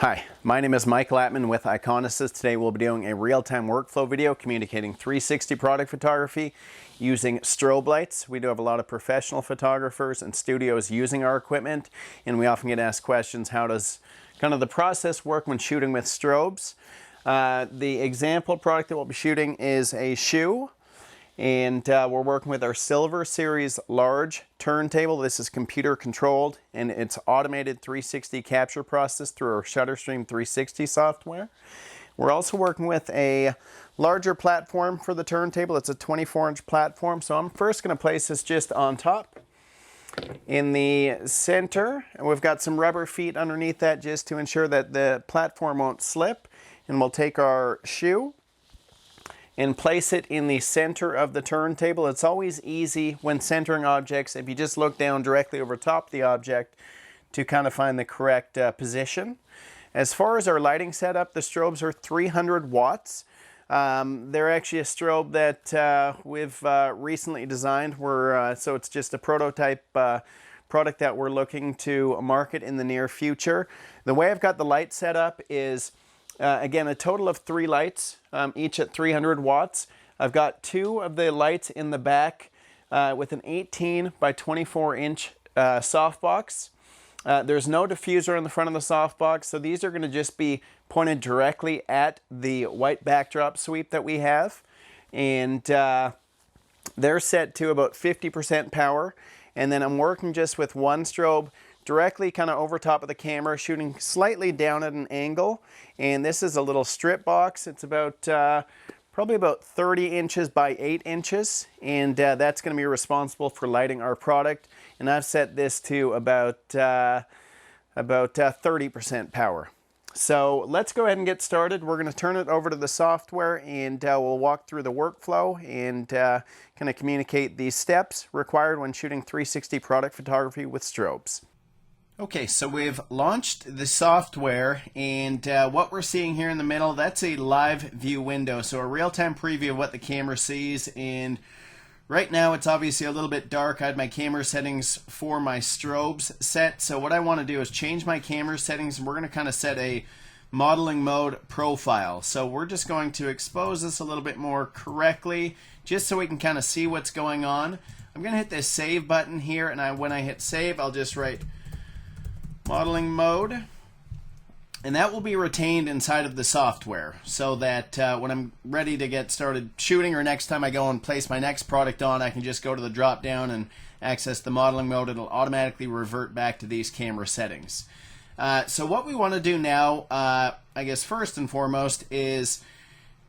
Hi, my name is Michael Atman with Iconasys. Today we'll be doing a real-time workflow video communicating 360 product photography using strobe lights. We do have a lot of professional photographers and studios using our equipment, and we often get asked questions, how does kind of the process work when shooting with strobes? The example product that we'll be shooting is a shoe. And we're working with our Silver Series large turntable. This is computer controlled, and it's automated 360 capture process through our ShutterStream 360 software. We're also working with a larger platform for the turntable. It's a 24-inch platform. So I'm first going to place this just on top in the center. And we've got some rubber feet underneath that just to ensure that the platform won't slip. And we'll take our shoe and place it in the center of the turntable. It's always easy when centering objects, if you just look down directly over top of the object, to kind of find the correct position. As far as our lighting setup, the strobes are 300 watts. They're actually a strobe that we've recently designed. So it's just a prototype product that we're looking to market in the near future. The way I've got the light set up is again, a total of 3 lights, each at 300 watts. I've got 2 of the lights in the back with an 18 by 24 inch softbox. There's no diffuser in the front of the softbox, so these are going to just be pointed directly at the white backdrop sweep that we have. And they're set to about 50% power. And then I'm working just with one strobe directly kind of over top of the camera, shooting slightly down at an angle. And this is a little strip box. It's about probably about 30 inches by 8 inches, and that's going to be responsible for lighting our product. And I've set this to about 30% power. So let's go ahead and get started. We're going to turn it over to the software, and we'll walk through the workflow and kind of communicate these steps required when shooting 360 product photography with strobes. Okay, so we've launched the software, and what we're seeing here in the middle, that's a live view window, so a real-time preview of what the camera sees. And right now it's obviously a little bit dark. I had my camera settings for my strobes set, so what I want to do is change my camera settings, and we're going to kind of set a modeling mode profile. So we're just going to expose this a little bit more correctly, just so we can kind of see what's going on. I'm going to hit this save button here, and when I hit save, I'll just write modeling mode, and that will be retained inside of the software, so that when I'm ready to get started shooting, or next time I go and place my next product on, I can just go to the drop down and access the modeling mode. It'll automatically revert back to these camera settings. So what we want to do now, I guess first and foremost, is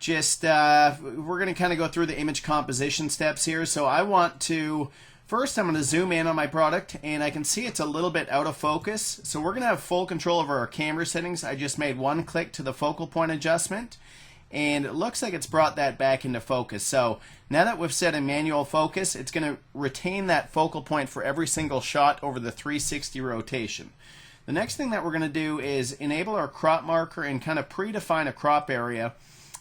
just we're going to kind of go through the image composition steps here. So I want to first, I'm going to zoom in on my product, and I can see it's a little bit out of focus. So we're going to have full control over our camera settings. I just made one click to the focal point adjustment, and it looks like it's brought that back into focus. So now that we've set a manual focus, it's going to retain that focal point for every single shot over the 360 rotation. The next thing that we're going to do is enable our crop marker and kind of predefine a crop area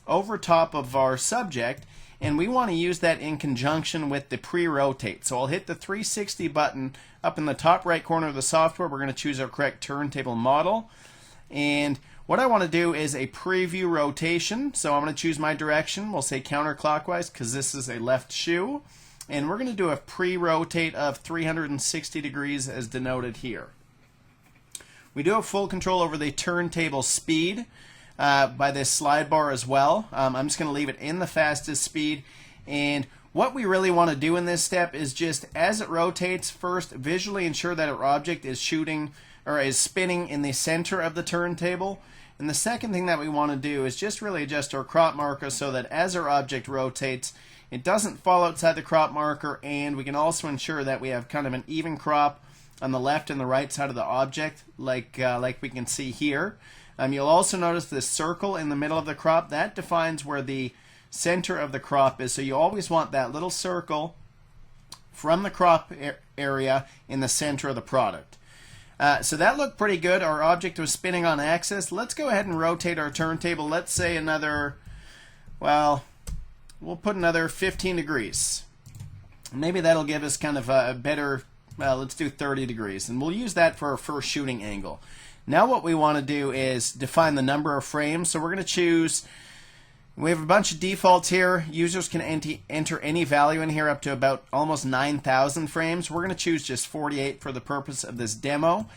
over top of our subject. And we want to use that in conjunction with the pre-rotate. So I'll hit the 360 button up in the top right corner of the software. We're going to choose our correct turntable model. And what I want to do is a preview rotation. So I'm going to choose my direction. We'll say counterclockwise because this is a left shoe. And we're going to do a pre-rotate of 360 degrees as denoted here. We do have full control over the turntable speed by this slide bar as well. I'm just going to leave it in the fastest speed. And what we really want to do in this step is just as it rotates, first visually ensure that our object is shooting or is spinning in the center of the turntable. And the second thing that we want to do is just really adjust our crop marker so that as our object rotates, it doesn't fall outside the crop marker, and we can also ensure that we have kind of an even crop on the left and the right side of the object, like we can see here. You'll also notice this circle in the middle of the crop. That defines where the center of the crop is. So you always want that little circle from the crop area in the center of the product. So that looked pretty good. Our object was spinning on axis. Let's go ahead and rotate our turntable. Let's say another, well, we'll put another 15 degrees. Maybe that'll give us kind of a better, well, let's do 30 degrees. And we'll use that for our first shooting angle. Now what we want to do is define the number of frames. So we're going to choose, we have a bunch of defaults here. Users can enter any value in here up to about almost 9,000 frames. We're going to choose just 48 for the purpose of this demo.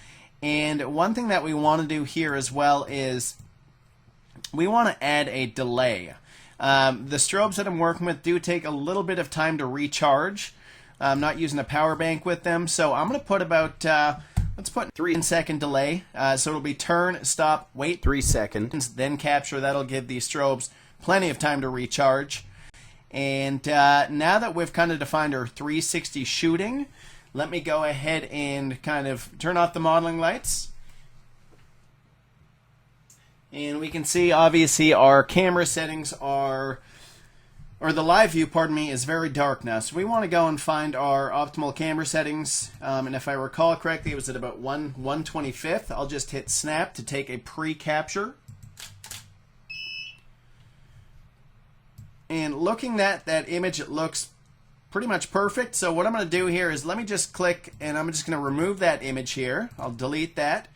And one thing that we want to do here as well is we want to add a delay. The strobes that I'm working with do take a little bit of time to recharge. I'm not using a power bank with them, so I'm going to put about, let's put 3-second delay. So it'll be turn, stop, wait 3 seconds, then capture. That'll give these strobes plenty of time to recharge. And now that we've kind of defined our 360 shooting, let me go ahead and kind of turn off the modeling lights. And we can see obviously our camera settings are, or the live view, pardon me, is very dark now. So we want to go and find our optimal camera settings. And if I recall correctly, it was at about 1/125th. I'll just hit snap to take a pre-capture. And looking at that image, it looks pretty much perfect. So what I'm going to do here is let me just click, and I'm just going to remove that image here. I'll delete that.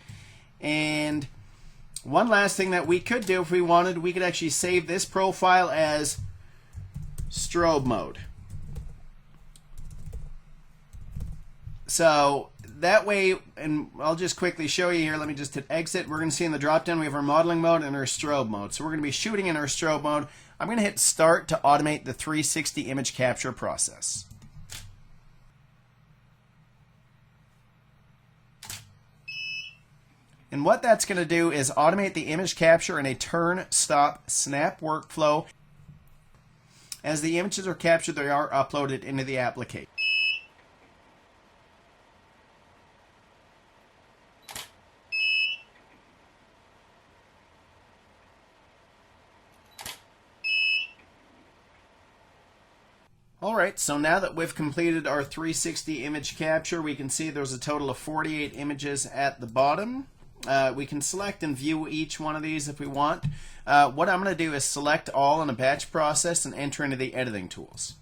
And one last thing that we could do if we wanted, we could actually save this profile as strobe mode. So that way, and I'll just quickly show you here, let me just hit exit. We're going to see in the drop down we have our modeling mode and our strobe mode. So we're going to be shooting in our strobe mode. I'm going to hit start to automate the 360 image capture process. And what that's going to do is automate the image capture in a turn, stop, snap workflow. As the images are captured, they are uploaded into the application. Alright, so now that we've completed our 360 image capture, we can see there's a total of 48 images at the bottom. We can select and view each one of these if we want. What I'm going to do is select all in a batch process and enter into the editing tools.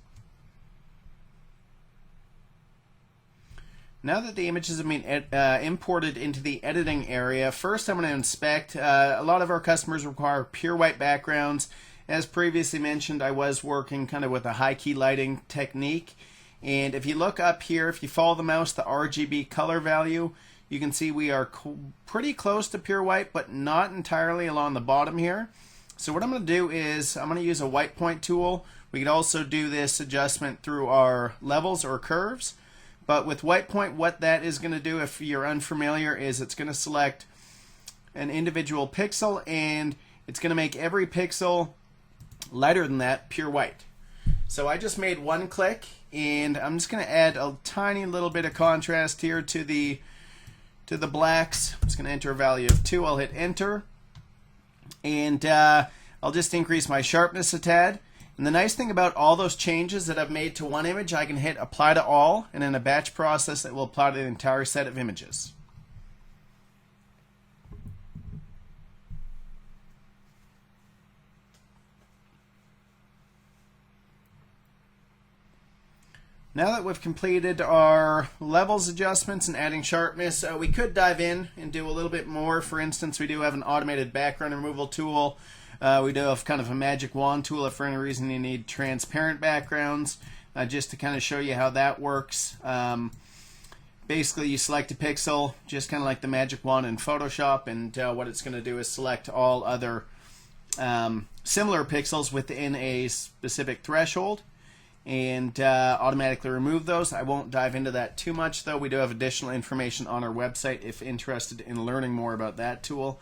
Now that the images have been imported into the editing area, first I'm going to inspect. A lot of our customers require pure white backgrounds. As previously mentioned, I was working kind of with a high key lighting technique. And if you look up here, if you follow the mouse, the RGB color value, you can see we are pretty close to pure white, but not entirely along the bottom here. So what I'm going to do is I'm going to use a white point tool. We could also do this adjustment through our levels or curves. But with white point, what that is going to do, if you're unfamiliar, is it's going to select an individual pixel, and it's going to make every pixel lighter than that pure white. So I just made one click, and I'm just going to add a tiny little bit of contrast here to the blacks. I'm just going to enter a value of 2. I'll hit enter, and I'll just increase my sharpness a tad. And the nice thing about all those changes that I've made to one image, I can hit apply to all, and in a batch process it will apply to the entire set of images. Now that we've completed our levels adjustments and adding sharpness, we could dive in and do a little bit more. For instance, we do have an automated background removal tool. We do have kind of a magic wand tool if for any reason you need transparent backgrounds, just to kind of show you how that works. Basically, you select a pixel, just kind of like the magic wand in Photoshop, and what it's going to do is select all other similar pixels within a specific threshold, and automatically remove those. I won't dive into that too much, though. We do have additional information on our website if interested in learning more about that tool.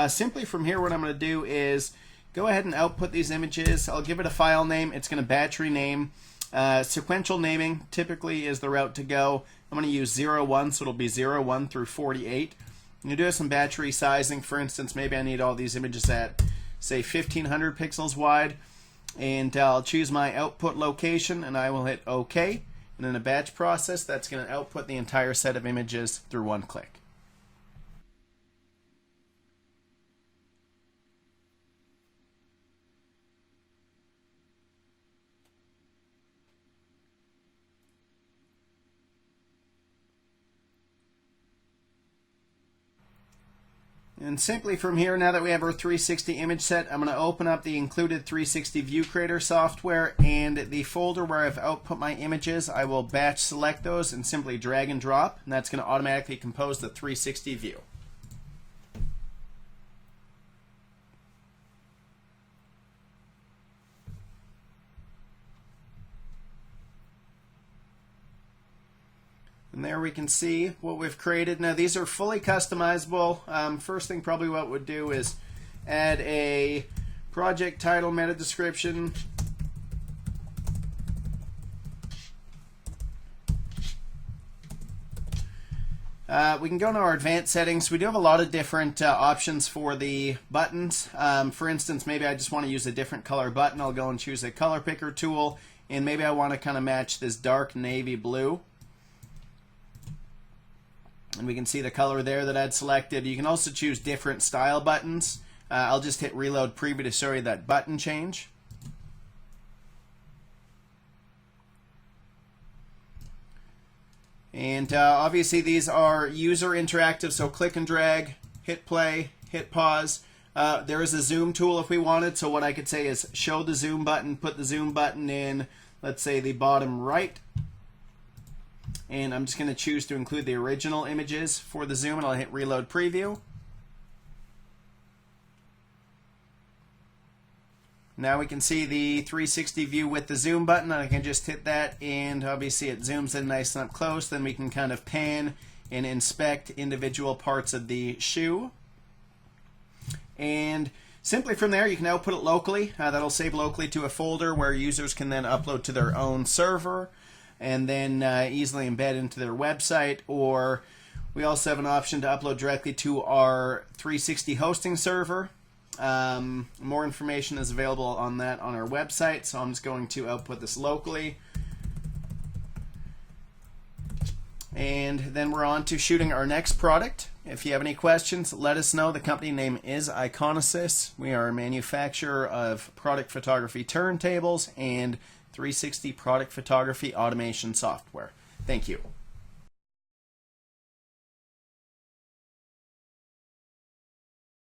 Simply from here, what I'm going to do is go ahead and output these images. I'll give it a file name. It's going to batch rename. Sequential naming typically is the route to go. I'm going to use 01, so it'll be 01 through 48. You do have some batch resizing. For instance, maybe I need all these images at, say, 1500 pixels wide. And I'll choose my output location, and I will hit OK. And in a batch process, that's going to output the entire set of images through one click. And simply from here, now that we have our 360 image set, I'm going to open up the included 360 View Creator software, and the folder where I've output my images, I will batch select those and simply drag and drop, and that's going to automatically compose the 360 view. And there we can see what we've created. Now these are fully customizable. First thing probably what we'll do is add a project title, meta description, we can go into our advanced settings. We do have a lot of different options for the buttons. For instance, maybe I just want to use a different color button. I'll go and choose a color picker tool, and maybe I want to kind of match this dark navy blue. And we can see the color there that I'd selected. You can also choose different style buttons. I'll just hit reload preview to show you that button change. And obviously these are user interactive, so click and drag, hit play, hit pause. There is a zoom tool if we wanted, so what I could say is show the zoom button, put the zoom button in, let's say, the bottom right. And I'm just going to choose to include the original images for the zoom, and I'll hit reload preview. Now we can see the 360 view with the zoom button, and I can just hit that, and obviously it zooms in nice and up close. Then we can kind of pan and inspect individual parts of the shoe. And simply from there, you can output it locally. That'll save locally to a folder where users can then upload to their own server and then easily embed into their website. Or we also have an option to upload directly to our 360 hosting server. More information is available on that on our website, so I'm just going to output this locally. And then we're on to shooting our next product. If you have any questions, let us know. The company name is Iconasys. We are a manufacturer of product photography turntables and 360 product photography automation software. Thank you.